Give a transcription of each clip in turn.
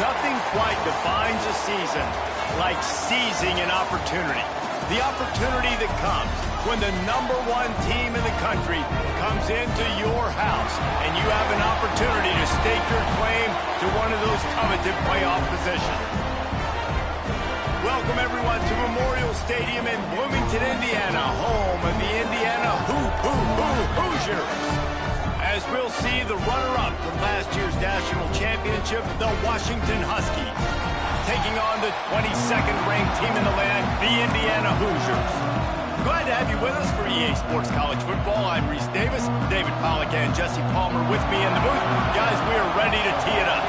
Nothing quite defines a season like seizing an opportunity. The opportunity that comes when the #1 team in the country comes into your house and you have an opportunity to stake your claim to one of those coveted playoff positions. Welcome, everyone, to Memorial Stadium in Bloomington, Indiana, home of the Indiana Hoosiers. As we'll see the runner-up from last year's national championship, the Washington Huskies, taking on the 22nd ranked team in the land, the Indiana Hoosiers. Glad to have you with us for EA Sports College Football. I'm Reese Davis, David Pollack and Jesse Palmer with me in the booth. Guys, we are ready to tee it up.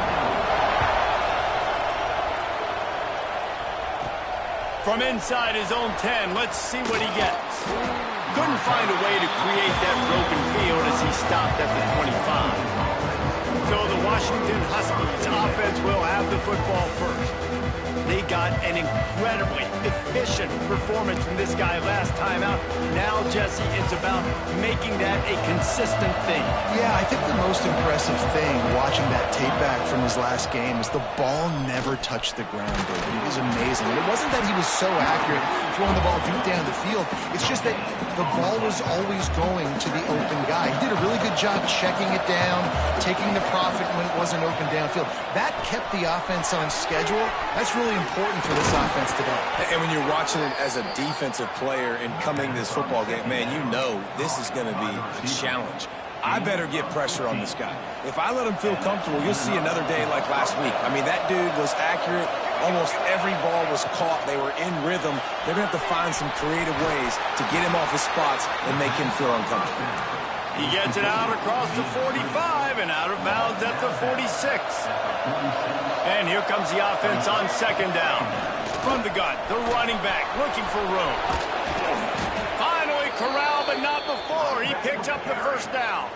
From inside his own 10, let's see what he gets. Couldn't find a way to create that broken field as he stopped at the 25. So the Washington Huskies offense will have the football first. They got an incredibly efficient performance from this guy last time out. Now, Jesse, it's about making that a consistent thing. Yeah, I think the most impressive thing watching that tape back from his last game is the ball never touched the ground, David. It was amazing. And it wasn't that he was so accurate throwing the ball deep down the field. It's just that the ball was always going to the open guy. He did a really good job checking it down, taking the profit when it wasn't open downfield. That kept the offense on schedule. That's really important for this offense today. And when you're watching it as a defensive player and coming this football game, man, you know this is going to be a challenge. I better get pressure on this guy. If I let him feel comfortable, you'll see another day like last week. I mean, that dude was accurate. Almost every ball was caught. They were in rhythm. They're going to have to find some creative ways to get him off his spots and make him feel uncomfortable. He gets it out across the 45 and out of bounds at the 46. And here comes the offense on second down. From the gun, the running back looking for room. Finally corralled, but not before. He picked up the first down.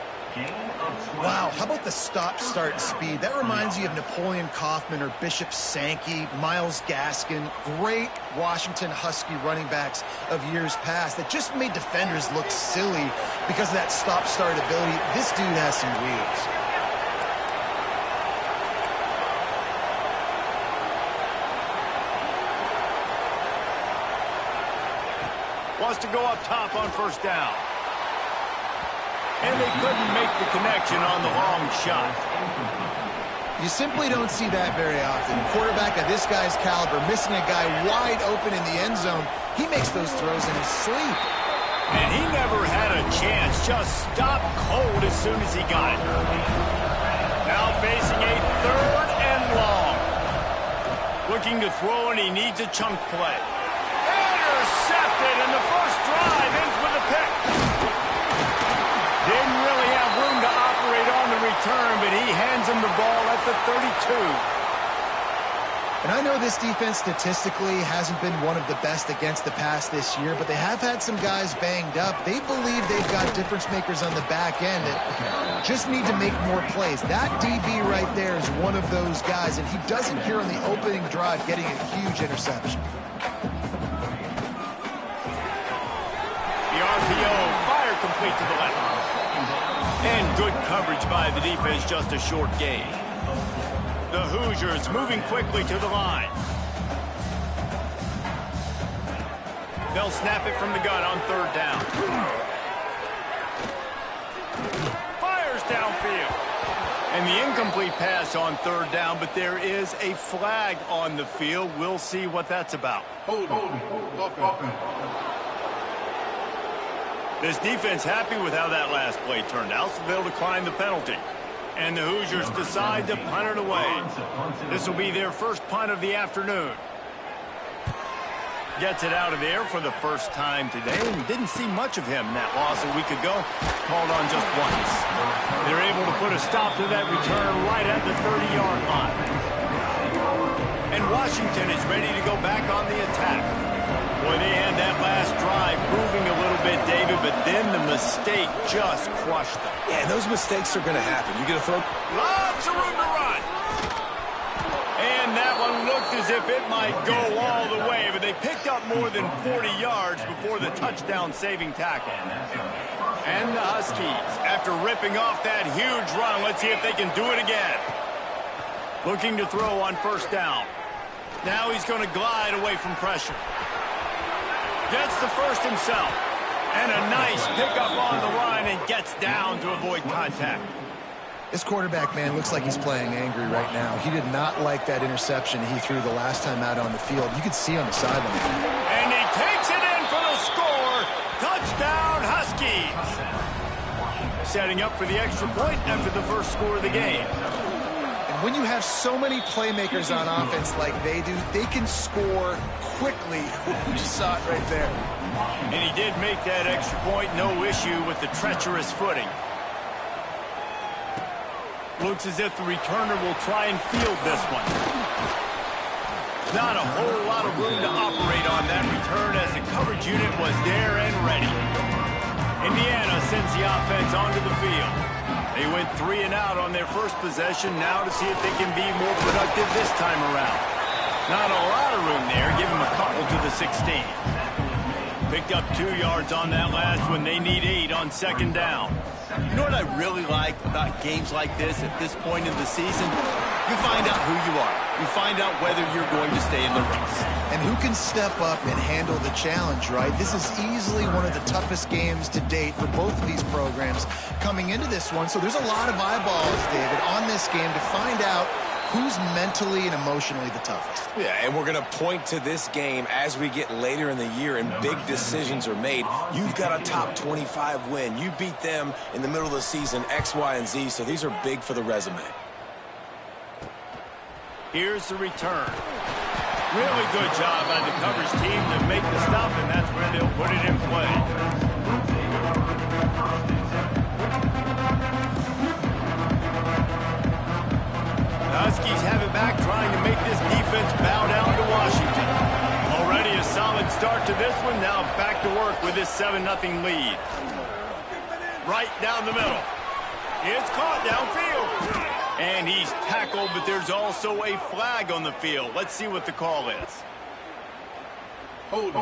Wow, how about the stop-start speed? That reminds you of Napoleon Kaufman or Bishop Sankey, Myles Gaskin, great Washington Husky running backs of years past that just made defenders look silly because of that stop-start ability. This dude has some wheels. Wants to go up top on first down. And they couldn't make the connection on the long shot. You simply don't see that very often. A quarterback of this guy's caliber missing a guy wide open in the end zone. He makes those throws in his sleep. And he never had a chance. Just stopped cold as soon as he got it. Now facing a third and long. Looking to throw, and he needs a chunk play. Intercepted, and the first drive ends with a pick. Didn't really have room to operate on the return, but he hands him the ball at the 32. And I know this defense statistically hasn't been one of the best against the pass this year, but they have had some guys banged up. They believe they've got difference makers on the back end that just need to make more plays. That DB right there is one of those guys, and he does it here on the opening drive, getting a huge interception. The RPO, fire complete to the left. And good coverage by the defense, just a short gain. The Hoosiers moving quickly to the line. They'll snap it from the gun on third down. Fires downfield. And the incomplete pass on third down, but there is a flag on the field. We'll see what that's about. This defense happy with how that last play turned out, so they'll decline the penalty. And the Hoosiers decide to punt it away. This will be their first punt of the afternoon. Gets it out of there for the first time today, and didn't see much of him in that loss a week ago. Called on just once. They're able to put a stop to that return right at the 30-yard line. And Washington is ready to go back on the attack. Boy, they had that last drive moving a little bit, David, but then the mistake just crushed them. Yeah, those mistakes are going to happen. You're going to throw... Lots of room to run. And that one looked as if it might go all the way, but they picked up more than 40 yards before the touchdown-saving tackle. And the Huskies, after ripping off that huge run, let's see if they can do it again. Looking to throw on first down. Now he's going to glide away from pressure. Gets the first himself. And a nice pickup on the line and gets down to avoid contact. This quarterback, man, looks like he's playing angry right now. He did not like that interception he threw the last time out on the field. You could see on the sideline. And he takes it in for the score. Touchdown, Huskies. Setting up for the extra point after the first score of the game. And when you have so many playmakers on offense like they do, they can score quickly. You just saw it right there. And he did make that extra point, no issue with the treacherous footing. Looks as if the returner will try and field this one. Not a whole lot of room to operate on that return as the coverage unit was there and ready. Indiana sends the offense onto the field. They went 3 and out on their first possession, now to see if they can be more productive this time around. Not a lot of room there, give them a couple to the 16. Picked up 2 yards on that last one. They need 8 on second down. You know what I really like about games like this at this point in the season? You find out who you are. You find out whether you're going to stay in the race. And who can step up and handle the challenge, right? This is easily one of the toughest games to date for both of these programs coming into this one. So there's a lot of eyeballs, David, on this game to find out who's mentally and emotionally the toughest. Yeah, and we're going to point to this game as we get later in the year and big decisions are made. You've got a top 25 win. You beat them in the middle of the season, X, Y, and Z, so these are big for the resume. Here's the return. Really good job by the coverage team to make the stop, and that's where they'll put it in play. Huskies have it back, trying to make this defense bow down to Washington. Already a solid start to this one. Now back to work with this 7-0 lead. Right down the middle. It's caught downfield. And he's tackled, but there's also a flag on the field. Let's see what the call is. Hold it.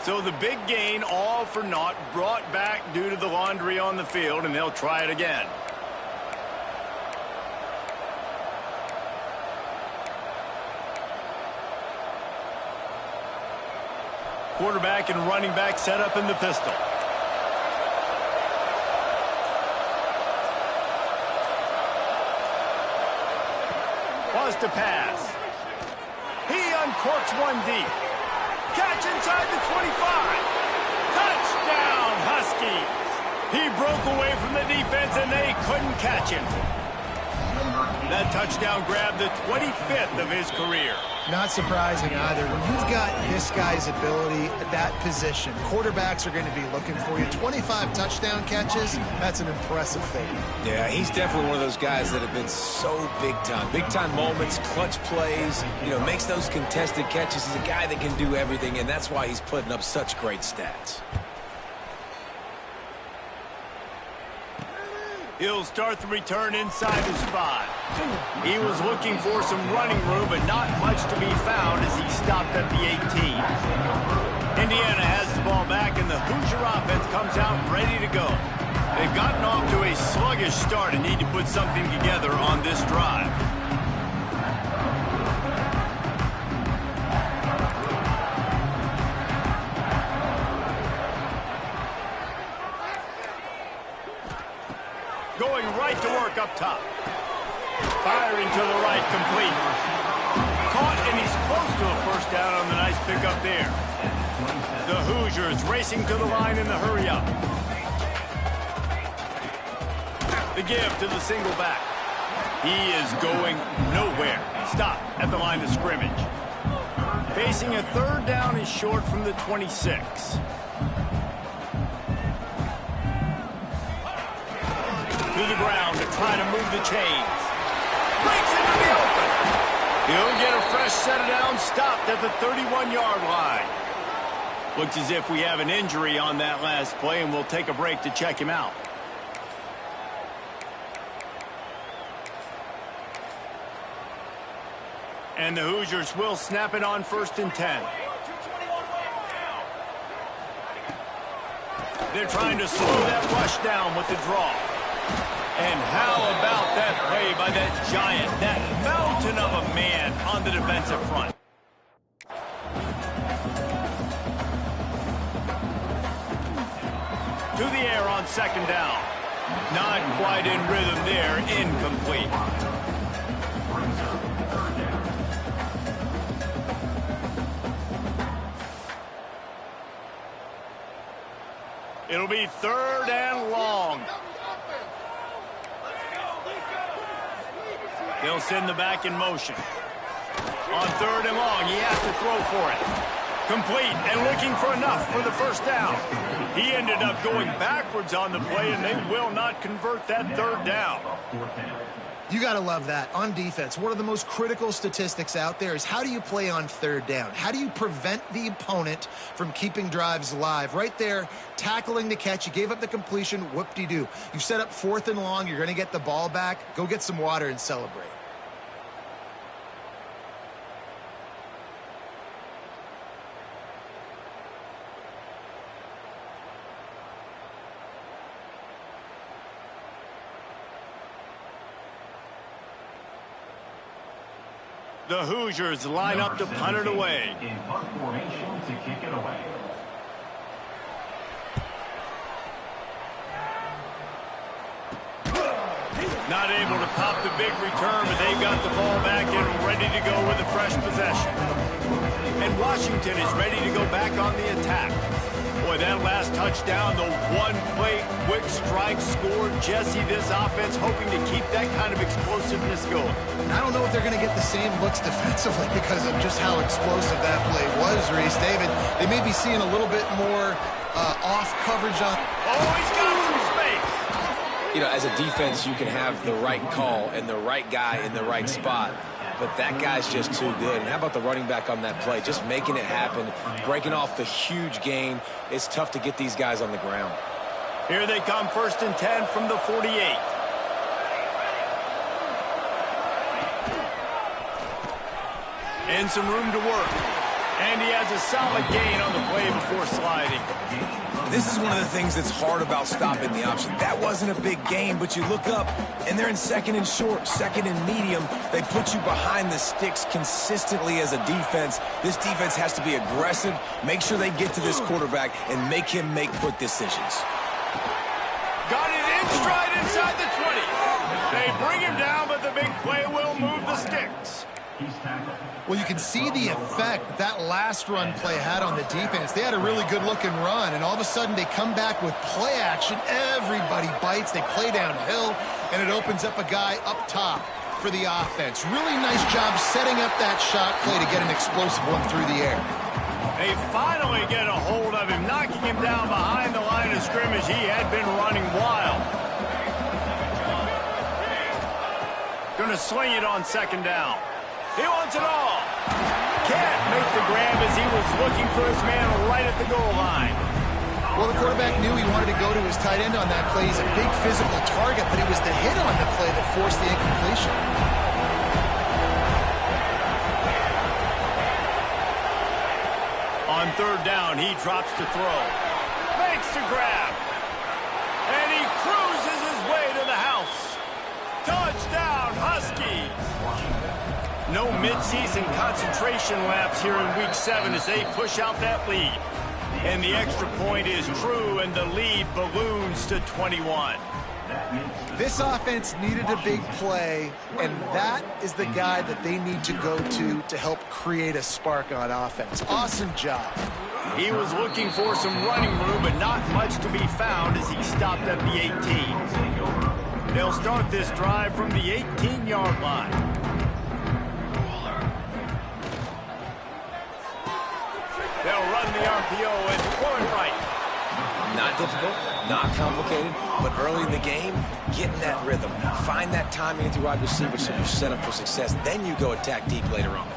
So the big gain, all for naught, brought back due to the laundry on the field, and they'll try it again. Quarterback and running back set up in the pistol. Wants to pass. He uncorks one deep. Catch inside the 25. Touchdown, Huskies. He broke away from the defense, and they couldn't catch him. That touchdown grabbed the 25th of his career. Not surprising either. When you've got this guy's ability at that position, quarterbacks are going to be looking for you. 25 touchdown catches, that's an impressive thing. Yeah, he's definitely one of those guys that have been so big time. Big time moments, clutch plays, makes those contested catches. He's a guy that can do everything, and that's why he's putting up such great stats. He'll start the return inside his 5. He was looking for some running room, but not much to be found as he stopped at the 18. Indiana has the ball back, and the Hoosier offense comes out ready to go. They've gotten off to a sluggish start and need to put something together on this drive. Going right to work up top. Firing to the right, complete. Caught, and he's close to a first down on the nice pickup there. The Hoosiers racing to the line in the hurry up. The give to the single back. He is going nowhere. Stop at the line of scrimmage. Facing a third down and short from the 26. To the ground to try to move the chains. Breaks into the open. He'll get a fresh set down, stopped at the 31-yard line. Looks as if we have an injury on that last play, and we'll take a break to check him out. And the Hoosiers will snap it on 1st and 10. They're trying to slow that rush down with the draw. And how about that play by that giant, that mountain of a man on the defensive front? To the air on second down. Not quite in rhythm there, incomplete. It'll be third and long. They'll send the back in motion. On third and long, he has to throw for it. Complete and looking for enough for the first down. He ended up going backwards on the play, and they will not convert that third down. You got to love that. On defense, one of the most critical statistics out there is how do you play on third down? How do you prevent the opponent from keeping drives alive? Right there, tackling the catch. You gave up the completion. Whoop-de-doo. You've set up fourth and long. You're going to get the ball back. Go get some water and celebrate. The Hoosiers line up to punt it away. In punt formation to kick it away. Not able to pop the big return, but they've got the ball back and ready to go with a fresh possession. And Washington is ready to go back on the attack. Boy, that last touchdown, the one-play quick strike scored. Jesse, this offense hoping to keep that kind of explosiveness going. I don't know if they're going to get the same looks defensively because of just how explosive that play was, Reese. David, they may be seeing a little bit more off coverage on. Oh, he's got some space. You know, as a defense, you can have the right call and the right guy in the right spot. But that guy's just too good. And how about the running back on that play? Just making it happen, breaking off the huge gain. It's tough to get these guys on the ground. Here they come, 1st and 10 from the 48. And some room to work. And he has a solid gain on the play before sliding. This is one of the things that's hard about stopping the option. That wasn't a big gain, but you look up, and they're in second and short, second and medium. They put you behind the sticks consistently as a defense. This defense has to be aggressive, make sure they get to this quarterback, and make him make quick decisions. Got it in stride inside the 20. They bring him down, but the big play will move the sticks. Well, you can see the effect that last run play had on the defense. They had a really good-looking run, and all of a sudden they come back with play action. Everybody bites. They play downhill, and it opens up a guy up top for the offense. Really nice job setting up that shot play to get an explosive one through the air. They finally get a hold of him, knocking him down behind the line of scrimmage. He had been running wild. Going to swing it on second down. He wants it all. Can't make the grab as he was looking for his man right at the goal line. Well, the quarterback knew he wanted to go to his tight end on that play. He's a big physical target, but it was the hit on the play that forced the incompletion. On third down, he drops to throw. Makes the grab. And he cruises his way to the house. Touchdown, Huskies. No midseason concentration laps here in Week 7 as they push out that lead. And the extra point is true, and the lead balloons to 21. This offense needed a big play, and that is the guy that they need to go to help create a spark on offense. Awesome job. He was looking for some running room, but not much to be found as he stopped at the 18. They'll start this drive from the 18-yard line. They'll run the RPO and throw it right. Not difficult, not complicated, but early in the game, get in that rhythm. Find that timing at the wide receiver so you're set up for success. Then you go attack deep later on.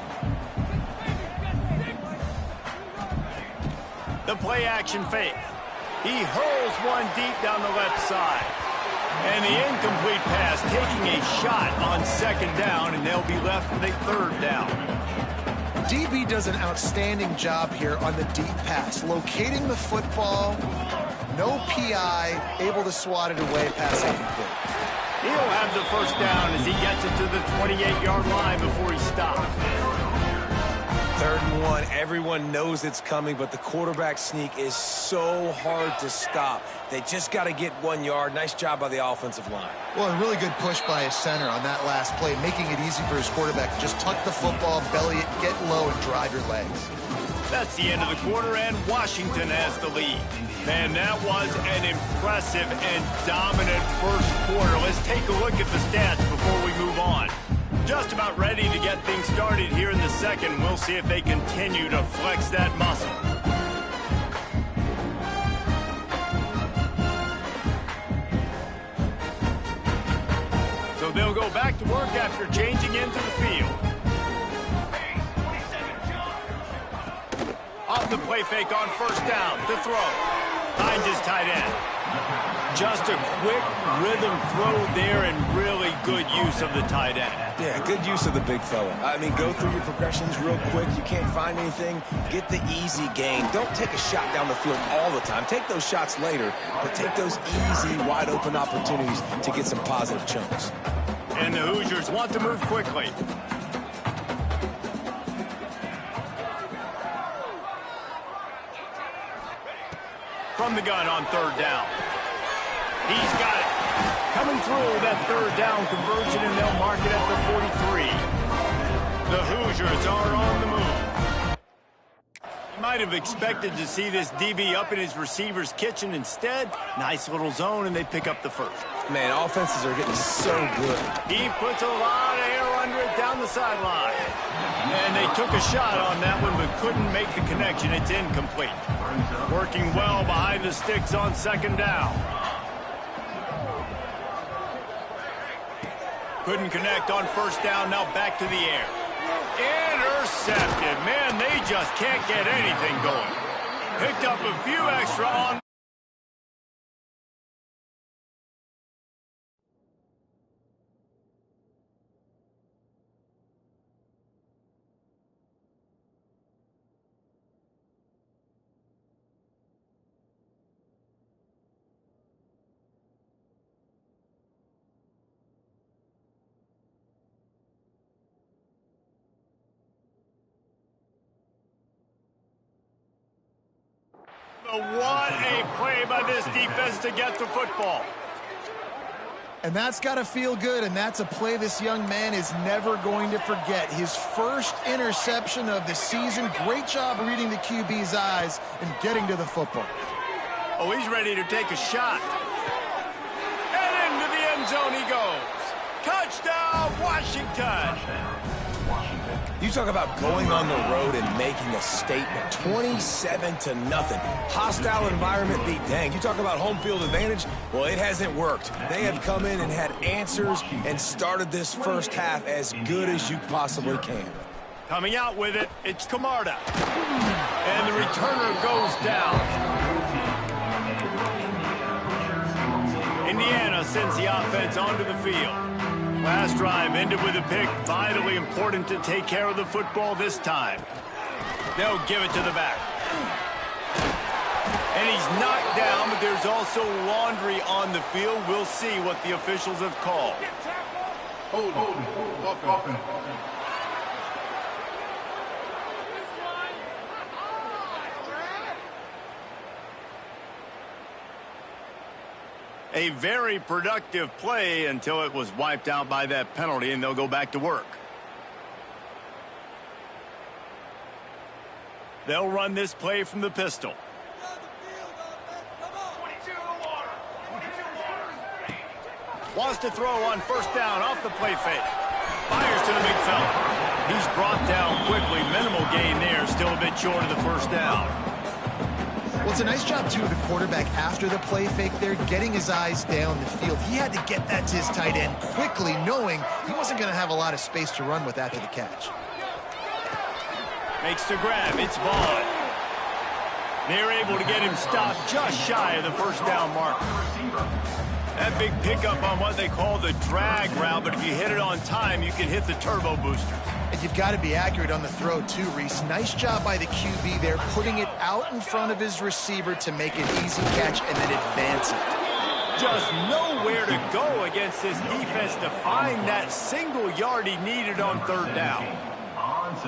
The play action fake. He hurls one deep down the left side. And the incomplete pass taking a shot on second down, and they'll be left with a third down. DB does an outstanding job here on the deep pass, locating the football No PI, able to swat it away, pass incomplete. He'll have the first down as he gets it to the 28-yard line before he stops. 3rd and 1, everyone knows it's coming, but the quarterback sneak is so hard to stop. They just got to get 1 yard. Nice job by the offensive line. Well, a really good push by his center on that last play, making it easy for his quarterback to just tuck the football, belly it, get low, and drive your legs. That's the end of the quarter, and Washington has the lead. Man, that was an impressive and dominant first quarter. Let's take a look at the stats before we move on. Just about ready to get things started here in the second. We'll see if they continue to flex that muscle. So they'll go back to work after changing into the field. Off the play fake on first down. To throw. Finds his tight end. Just a quick rhythm throw there and really good use of the tight end. Yeah, good use of the big fella. I mean, go through your progressions real quick. You can't find anything, get the easy gain. Don't take a shot down the field all the time. Take those shots later, but take those easy, wide-open opportunities to get some positive chunks. And the Hoosiers want to move quickly. From the gun on 3rd down. He's got it. Coming through that 3rd down conversion, and they'll mark it at the 43. The Hoosiers are on the move. You might have expected to see this DB up in his receiver's kitchen. Instead, nice little zone, and they pick up the first. Man, offenses are getting so good. He puts a lot of air under it down the sideline. And they took a shot on that one, but couldn't make the connection. It's incomplete. Working well behind the sticks on 2nd down. Couldn't connect on 1st down, now back to the air. Intercepted. Man, they just can't get anything going. Picked up a few extra on. What a play by this defense to get the football. And that's got to feel good, and that's a play this young man is never going to forget. His first interception of the season. Great job reading the QB's eyes and getting to the football. Oh, he's ready to take a shot. And into the end zone he goes. Touchdown, Washington. You talk about going on the road and making a statement. 27-0. Hostile environment be danged. You talk about home field advantage. Well, it hasn't worked. They have come in and had answers and started this first half as good as you possibly can. Coming out with it, it's Camarda. And the returner goes down. Indiana sends the offense onto the field. Last drive ended with a pick. Vitally important to take care of the football this time. They'll give it to the back. And he's knocked down, but there's also laundry on the field. We'll see what the officials have called. Hold offense. A very productive play until it was wiped out by that penalty, and they'll go back to work. They'll run this play from the pistol. Wants to throw on 1st down off the play fake. Fires to the big fella. He's brought down quickly. Minimal gain there. Still a bit short of the 1st down. Well, it's a nice job, too, of the quarterback after the play fake there, getting his eyes down the field. He had to get that to his tight end quickly, knowing he wasn't going to have a lot of space to run with after the catch. Makes the grab. It's Vaughn. They're able to get him stopped just shy of the 1st down marker. That big pickup on what they call the drag route, but if you hit it on time, you can hit the turbo boosters. And you've got to be accurate on the throw too, Reese. Nice job by the QB there, putting it out in front of his receiver to make an easy catch and then advance it. Just nowhere to go against this defense to find that single yard he needed on third down.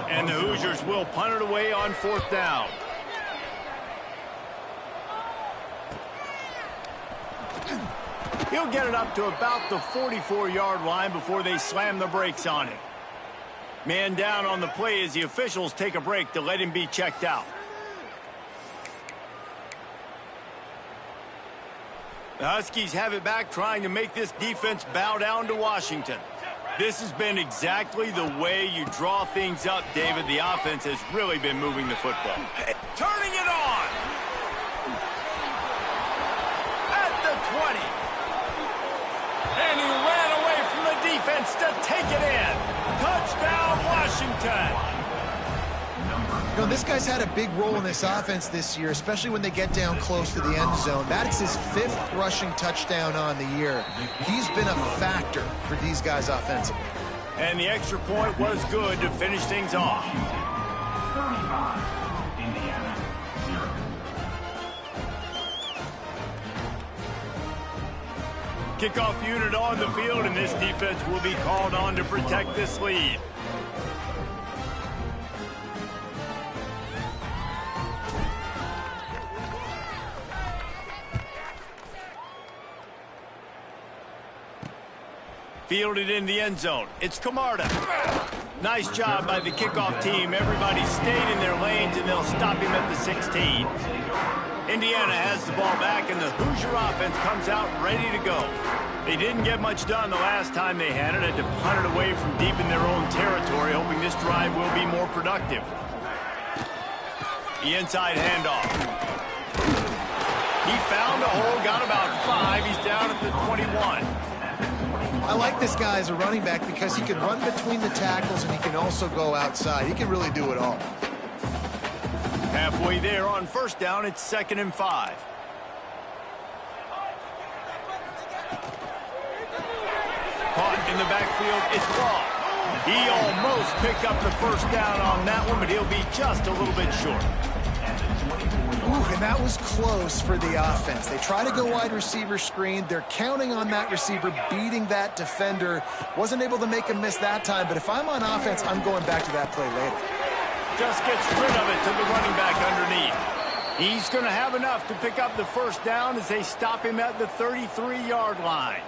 And the Hoosiers will punt it away on fourth down. He'll get it up to about the 44-yard line before they slam the brakes on him. Man down on the play as the officials take a break to let him be checked out. The Huskies have it back, trying to make this defense bow down to Washington. This has been exactly the way you draw things up, David. The offense has really been moving the football. Turning it on! At the 20. And he ran away from the defense to take it in. Touchdown, Washington! You know, this guy's had a big role in this offense this year, especially when they get down close to the end zone. That's his 5th rushing touchdown on the year. He's been a factor for these guys offensively. And the extra point was good to finish things off. 35, Indiana, 0. Kickoff unit on the field, and this defense will be called on to protect this lead. Fielded in the end zone. It's Camarda. Nice job by the kickoff team. Everybody stayed in their lanes, and they'll stop him at the 16. Indiana has the ball back, and the Hoosier offense comes out ready to go. They didn't get much done the last time they had it. Had to punt it away from deep in their own territory, hoping this drive will be more productive. The inside handoff. He found a hole, got about 5. He's down at the 21. I like this guy as a running back because he can run between the tackles and he can also go outside. He can really do it all. Halfway there on first down, it's 2nd and 5. Caught in the backfield, it's Law. He almost picked up the first down on that one, but he'll be just a little bit short. Ooh, and that was close for the offense. They try to go wide receiver screen. They're counting on that receiver beating that defender. Wasn't able to make him miss that time, but if I'm on offense, I'm going back to that play later. Just gets rid of it to the running back underneath. He's going to have enough to pick up the first down as they stop him at the 33-yard line.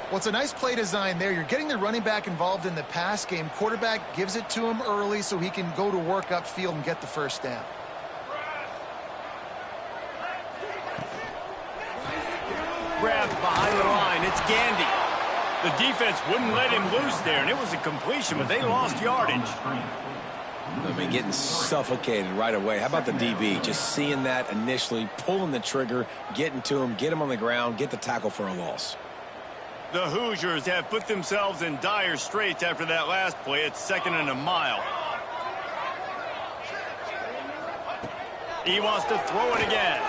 Well, it's a nice play design there. You're getting the running back involved in the pass game. Quarterback gives it to him early so he can go to work upfield and get the first down. Grabbed behind the line. It's Gandy. The defense wouldn't let him loose there, and it was a completion, but they lost yardage. I mean, getting suffocated right away. How about the DB? Just seeing that initially, pulling the trigger, getting to him, get him on the ground, get the tackle for a loss. The Hoosiers have put themselves in dire straits after that last play. It's 2nd and a mile. He wants to throw it again.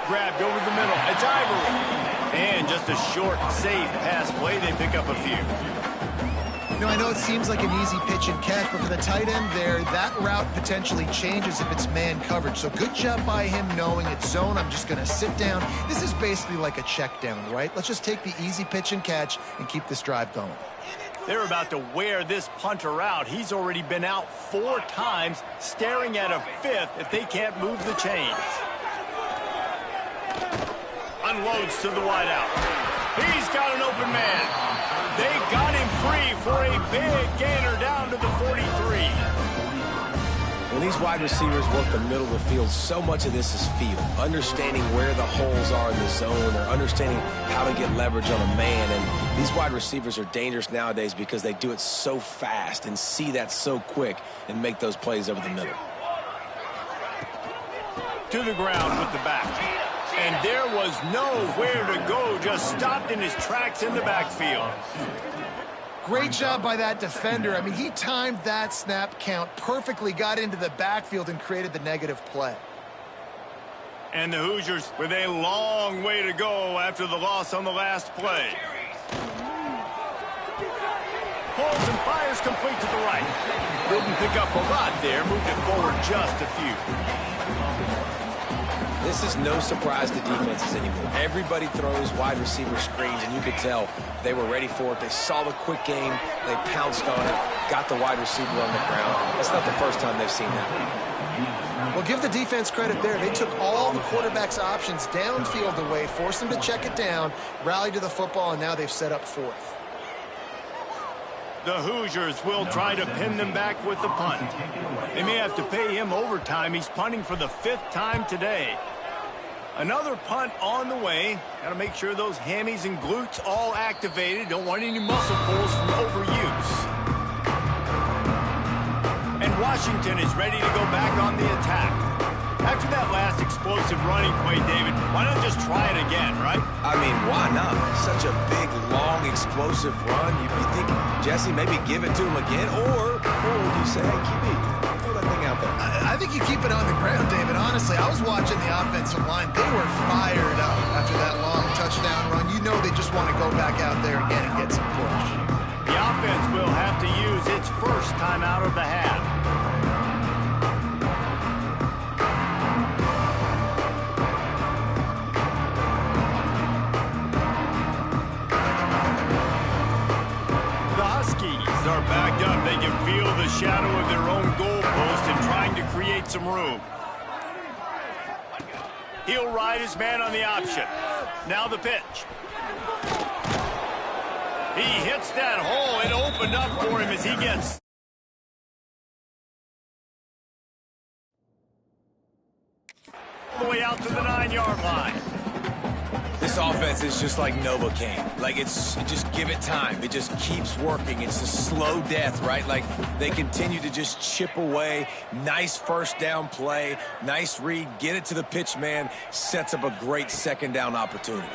Grabbed over the middle. It's Ivory. And just a short, safe pass play. They pick up a few. You know, I know it seems like an easy pitch and catch, but for the tight end there, that route potentially changes if it's man coverage. So good job by him knowing it's zone. I'm just going to sit down. This is basically like a check down, right? Let's just take the easy pitch and catch and keep this drive going. They're about to wear this punter out. He's already been out 4 times, staring at a 5th if they can't move the chains. Unloads to the wideout. He's got an open man. They got him free for a big gainer down to the 43. When these wide receivers work the middle of the field, so much of this is feel. Understanding where the holes are in the zone or understanding how to get leverage on a man. And these wide receivers are dangerous nowadays because they do it so fast and see that so quick and make those plays over the middle. To the ground with the back. And there was nowhere to go, just stopped in his tracks in the backfield. Great job by that defender. I mean, he timed that snap count perfectly, got into the backfield and created the negative play. And the Hoosiers with a long way to go after the loss on the last play. Pulls and Fires complete to the right. Didn't pick up a lot there. Moved it forward just a few. This is no surprise to defenses anymore. Everybody throws wide receiver screens, and you could tell they were ready for it. They saw the quick game. They pounced on it, got the wide receiver on the ground. That's not the first time they've seen that. Well, give the defense credit there. They took all the quarterback's options downfield away, forced them to check it down, rallied to the football, and now they've set up fourth. The Hoosiers will try to pin them back with the punt. They may have to pay him overtime. He's punting for the 5th time today. Another punt on the way. Got to make sure those hammies and glutes all activated. Don't want any muscle pulls from overuse. And Washington is ready to go back on the attack. After that last explosive running play, David, why not just try it again, right? I mean, why not? Such a big, long, explosive run. You think, Jesse, maybe give it to him again? Or would you say, hey, QB, throw that thing out there? I think you keep it on the ground, David. Honestly, I was watching the offensive line. They were fired up after that long touchdown run. You know they just want to go back out there again and get some push. The offense will have to use its first time out of the half. Are backed up. They can feel the shadow of their own goalpost and trying to create some room. He'll ride his man on the option. Now the pitch. He hits that hole. It opened up for him as he gets all the way out to the 9-yard line. This offense is just like Novocaine. Like, just give it time. It just keeps working. It's a slow death, right? Like, they continue to just chip away. Nice first down play. Nice read. Get it to the pitch man. Sets up a great second down opportunity.